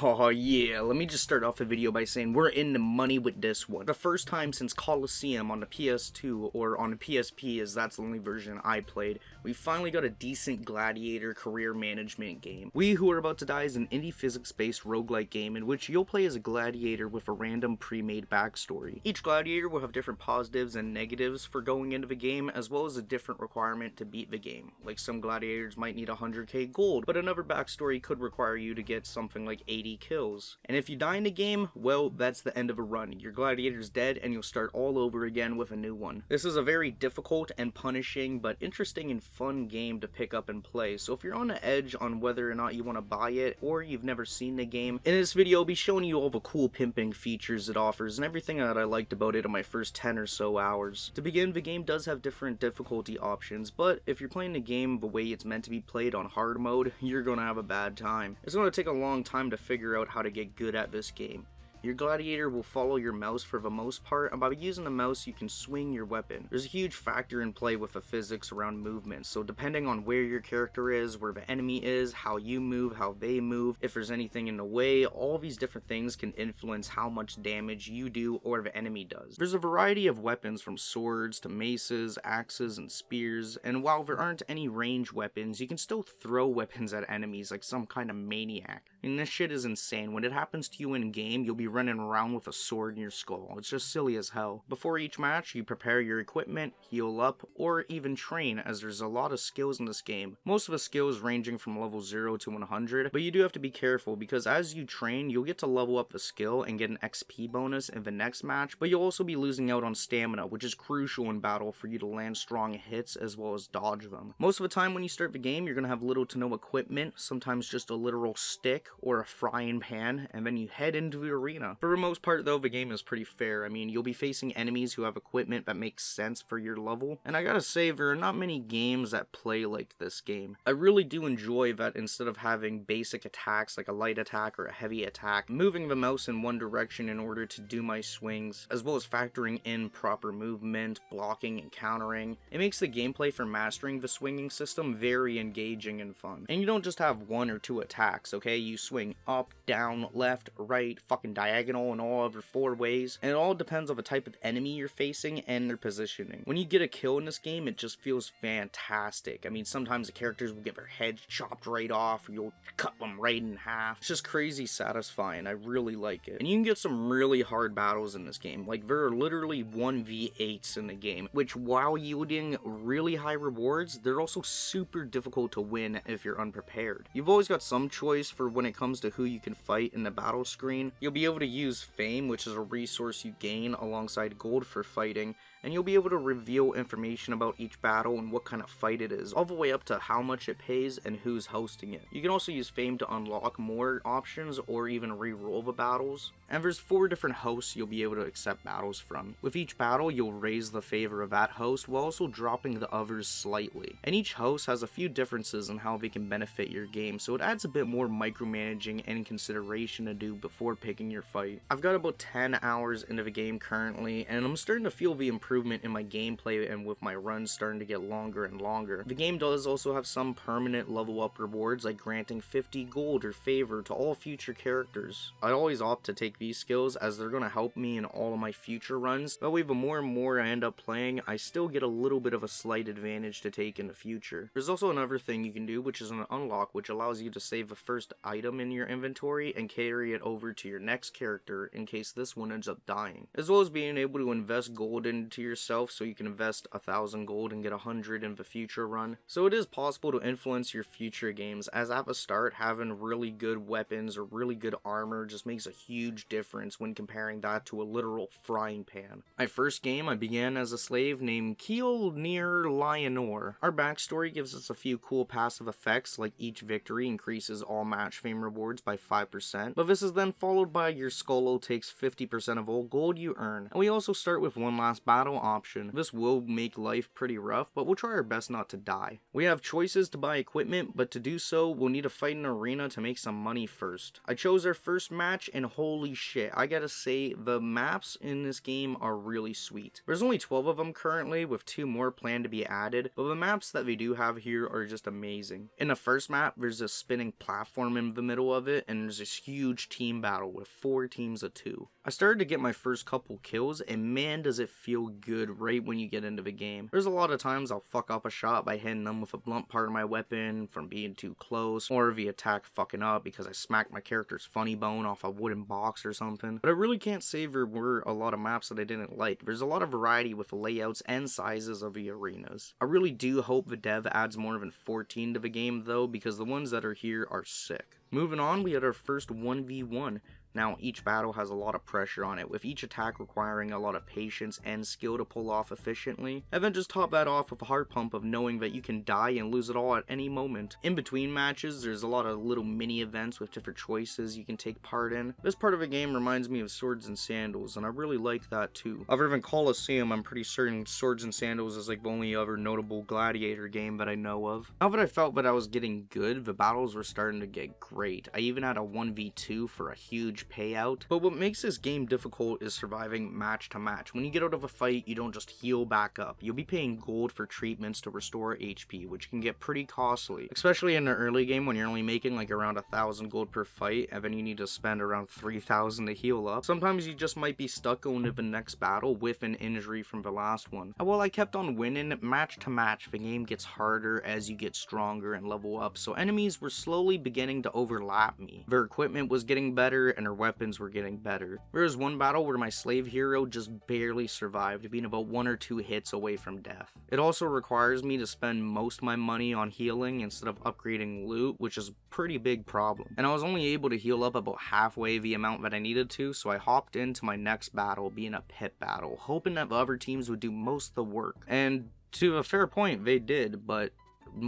Oh yeah, let me just start off the video by saying we're in the money with this one. The first time since Coliseum on the PS2, or on the PSP, as that's the only version I played, we finally got a decent gladiator career management game. We Who Are About to Die is an indie physics-based roguelike game in which you'll play as a gladiator with a random pre-made backstory. Each gladiator will have different positives and negatives for going into the game, as well as a different requirement to beat the game. Like some gladiators might need 100k gold, but another backstory could require you to get something like 80 kills. And if you die in the game, well, that's the end of a run. Your gladiator's dead and you'll start all over again with a new one. This is a very difficult and punishing but interesting and fun game to pick up and play, so if you're on the edge on whether or not you want to buy it or you've never seen the game, in this video I'll be showing you all the cool pimping features it offers and everything that I liked about it in my first 10 or so hours. To begin, the game does have different difficulty options, but if you're playing the game the way it's meant to be played on hard mode, you're gonna have a bad time. It's gonna take a long time to figure out how to get good at this game. Your gladiator will follow your mouse for the most part, and by using the mouse you can swing your weapon. There's a huge factor in play with the physics around movement, so depending on where your character is, where the enemy is, how you move, how they move, if there's anything in the way, all these different things can influence how much damage you do or the enemy does. There's a variety of weapons from swords to maces, axes, and spears, and while there aren't any range weapons, you can still throw weapons at enemies like some kind of maniac. And this shit is insane. When it happens to you in game, you'll be running around with a sword in your skull. It's just silly as hell. Before each match, you prepare your equipment, heal up, or even train, as there's a lot of skills in this game. Most of the skills ranging from level 0 to 100, but you do have to be careful because as you train, you'll get to level up the skill and get an XP bonus in the next match, but you'll also be losing out on stamina, which is crucial in battle for you to land strong hits as well as dodge them. Most of the time when you start the game, you're going to have little to no equipment, sometimes just a literal stick or a frying pan, and then you head into the arena. For the most part though, the game is pretty fair. I mean, you'll be facing enemies who have equipment that makes sense for your level, and I gotta say, there are not many games that play like this game. I really do enjoy that instead of having basic attacks like a light attack or a heavy attack, moving the mouse in one direction in order to do my swings, as well as factoring in proper movement, blocking, and countering. It makes the gameplay for mastering the swinging system very engaging and fun. And you don't just have one or two attacks, okay? You swing up, down, left, right, fucking diagonal, and all over 4 ways, and it all depends on the type of enemy you're facing and their positioning. When you get a kill in this game, it just feels fantastic. I mean, sometimes the characters will get their heads chopped right off, or you'll cut them right in half. It's just crazy satisfying. I really like it. And you can get some really hard battles in this game. Like, there are literally 1v8s in the game, which while yielding really high rewards, they're also super difficult to win if you're unprepared. You've always got some choice for when it comes to who you can fight in the battle screen. You'll be able to use fame, which is a resource you gain alongside gold for fighting, and you'll be able to reveal information about each battle and what kind of fight it is, all the way up to how much it pays and who's hosting it. You can also use fame to unlock more options or even re-roll the battles. And there's 4 different hosts you'll be able to accept battles from. With each battle, you'll raise the favor of that host while also dropping the others slightly. And each host has a few differences in how they can benefit your game, so it adds a bit more micromanaging and consideration to do before picking your fight. I've got about 10 hours into the game currently, and I'm starting to feel the improvement in my gameplay and with my runs starting to get longer and longer. The game does also have some permanent level up rewards, like granting 50 gold or favor to all future characters. I always opt to take these skills as they're going to help me in all of my future runs. That way, the more and more I end up playing, I still get a little bit of a slight advantage to take in the future. There's also another thing you can do, which is an unlock, which allows you to save the first item in your inventory and carry it over to your next character in case this one ends up dying. As well as being able to invest gold into yourself, so you can invest 1,000 gold and get 100 in the future run. So it is possible to influence your future games, as at the start, having really good weapons or really good armor just makes a huge difference when comparing that to a literal frying pan. My first game, I began as a slave named Keel near Lionor. Our backstory gives us a few cool passive effects, like each victory increases all match fame rewards by 5%, but this is then followed by your skull takes 50% of all gold you earn. And we also start with one last battle option. This will make life pretty rough, but we'll try our best not to die. We have choices to buy equipment, but to do so, we'll need to fight an arena to make some money first. I chose our first match, and holy shit, I gotta say, the maps in this game are really sweet. There's only 12 of them currently, with 2 more planned to be added, but the maps that we do have here are just amazing. In the first map, there's a spinning platform in the the middle of it, and there's this huge team battle with 4 teams of 2. I started to get my first couple kills, and man does it feel good right when you get into the game. There's a lot of times I'll fuck up a shot by hitting them with a blunt part of my weapon from being too close, or the attack fucking up because I smacked my character's funny bone off a wooden box or something. But I really can't say there were a lot of maps that I didn't like. There's a lot of variety with the layouts and sizes of the arenas. I really do hope the dev adds more than 14 to the game though, because the ones that are here are sick. Moving on, we had our first 1v1. Now, each battle has a lot of pressure on it, with each attack requiring a lot of patience and skill to pull off efficiently, and then just top that off with a heart pump of knowing that you can die and lose it all at any moment. In between matches, there's a lot of little mini events with different choices you can take part in. This part of the game reminds me of Swords and Sandals, and I really like that too. Other than Colosseum, I'm pretty certain Swords and Sandals is like the only other notable gladiator game that I know of. Now that I felt that I was getting good, the battles were starting to get great. I even had a 1v2 for a huge payout. But what makes this game difficult is surviving match to match. When you get out of a fight, you don't just heal back up. You'll be paying gold for treatments to restore HP, which can get pretty costly, especially in the early game when you're only making like around 1,000 gold per fight, and then you need to spend around 3,000 to heal up. Sometimes you just might be stuck going to the next battle with an injury from the last one. And while I kept on winning match to match, the game gets harder as you get stronger and level up, so enemies were slowly beginning to overlap me. Their equipment was getting better and their weapons were getting better. There was one battle where my slave hero just barely survived, being about 1 or 2 hits away from death. It also requires me to spend most of my money on healing instead of upgrading loot, which is a pretty big problem. And I was only able to heal up about halfway the amount that I needed to, so I hopped into my next battle, being a pit battle, hoping that the other teams would do most of the work. And to a fair point, they did, but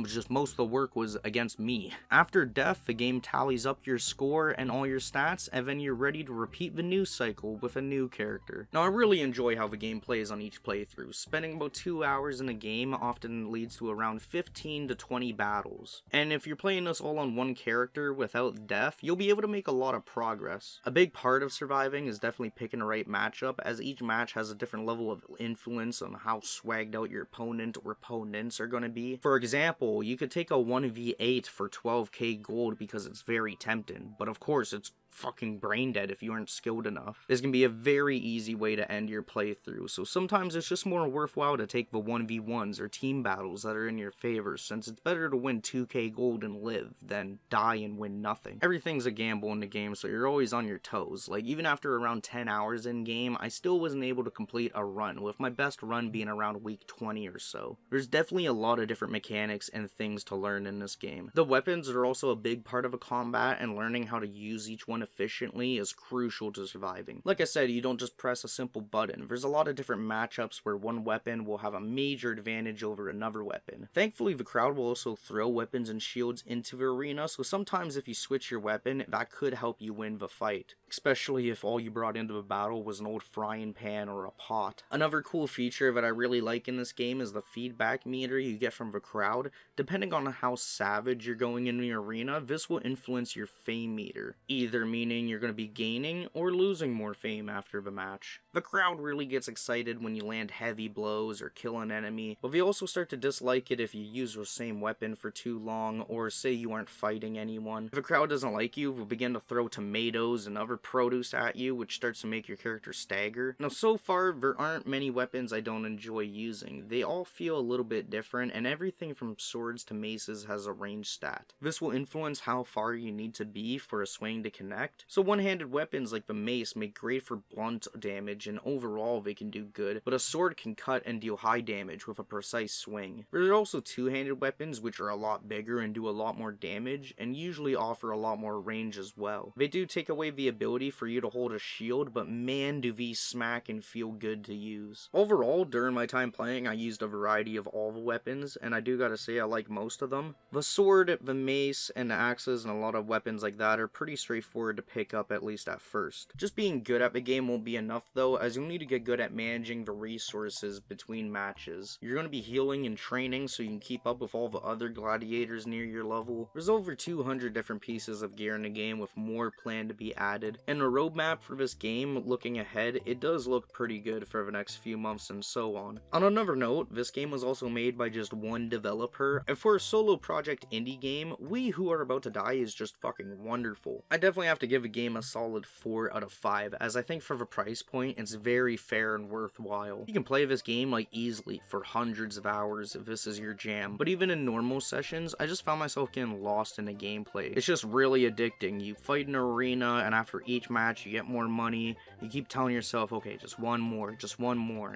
just most of the work was against me. After death, the game tallies up your score and all your stats, and then you're ready to repeat the news cycle with a new character. Now, I really enjoy how the game plays on each playthrough. Spending about 2 hours in a game often leads to around 15 to 20 battles. And if you're playing this all on one character without death, you'll be able to make a lot of progress. A big part of surviving is definitely picking the right matchup, as each match has a different level of influence on how swagged out your opponent or opponents are going to be. For example, you could take a 1v8 for 12k gold because it's very tempting, but of course it's fucking brain dead if you aren't skilled enough. This can be a very easy way to end your playthrough, so sometimes it's just more worthwhile to take the 1v1s or team battles that are in your favor, since it's better to win 2k gold and live than die and win nothing. Everything's a gamble in the game, so you're always on your toes. Like, even after around 10 hours in game, I still wasn't able to complete a run, with my best run being around week 20 or so. There's definitely a lot of different mechanics and things to learn in this game. The weapons are also a big part of a combat, and learning how to use each one efficiently is crucial to surviving. Like I said, you don't just press a simple button. There's a lot of different matchups where one weapon will have a major advantage over another weapon. Thankfully, the crowd will also throw weapons and shields into the arena, so sometimes if you switch your weapon, that could help you win the fight, especially if all you brought into the battle was an old frying pan or a pot. Another cool feature that I really like in this game is the feedback meter you get from the crowd. Depending on how savage you're going in the arena, this will influence your fame meter, either meaning you're going to be gaining or losing more fame after the match. The crowd really gets excited when you land heavy blows or kill an enemy, but they also start to dislike it if you use the same weapon for too long, or say you aren't fighting anyone. If the crowd doesn't like you, they'll begin to throw tomatoes and other produce at you, which starts to make your character stagger. Now, so far, there aren't many weapons I don't enjoy using. They all feel a little bit different, and everything from swords to maces has a range stat. This will influence how far you need to be for a swing to connect. So one-handed weapons like the mace make great for blunt damage, and overall they can do good, but a sword can cut and deal high damage with a precise swing. There are also two-handed weapons which are a lot bigger and do a lot more damage, and usually offer a lot more range as well. They do take away the ability for you to hold a shield, but man do these smack and feel good to use. Overall, during my time playing, I used a variety of all the weapons, and I do gotta say I like most of them. The sword, the mace, and the axes, and a lot of weapons like that are pretty straightforward straightforward to pick up, at least at first. Just being good at the game won't be enough though, as you'll need to get good at managing the resources between matches. You're going to be healing and training so you can keep up with all the other gladiators near your level. There's over 200 different pieces of gear in the game, with more planned to be added. And the roadmap for this game, looking ahead, it does look pretty good for the next few months and so on. On another note, this game was also made by just one developer, and for a solo project indie game, We Who Are About to Die is just fucking wonderful. I definitely have to give the game a solid 4 out of 5, as I think for the price point, it's very fair and worthwhile. You can play this game like easily for hundreds of hours if this is your jam, but even in normal sessions, I just found myself getting lost in the gameplay. It's just really addicting. You fight in an arena, and after each match you get more money. You keep telling yourself, okay, just one more,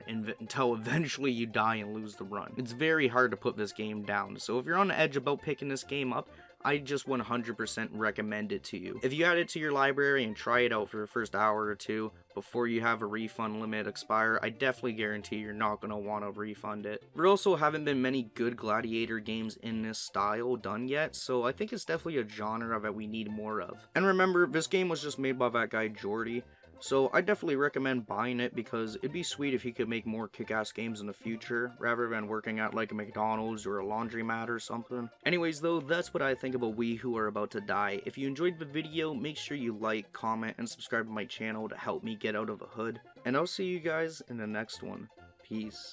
until eventually you die and lose the run. It's very hard to put this game down, so if you're on the edge about picking this game up, I just 100% recommend it to you. If you add it to your library and try it out for the first hour or two before you have a refund limit expire, I definitely guarantee you're not going to want to refund it. There also haven't been many good gladiator games in this style done yet, so I think it's definitely a genre that we need more of. And remember, this game was just made by that guy Jordy, so I definitely recommend buying it because it'd be sweet if he could make more kick-ass games in the future, rather than working at like a McDonald's or a laundromat or something. Anyways though, that's what I think about We Who Are About to Die. If you enjoyed the video, make sure you like, comment, and subscribe to my channel to help me get out of the hood. And I'll see you guys in the next one. Peace.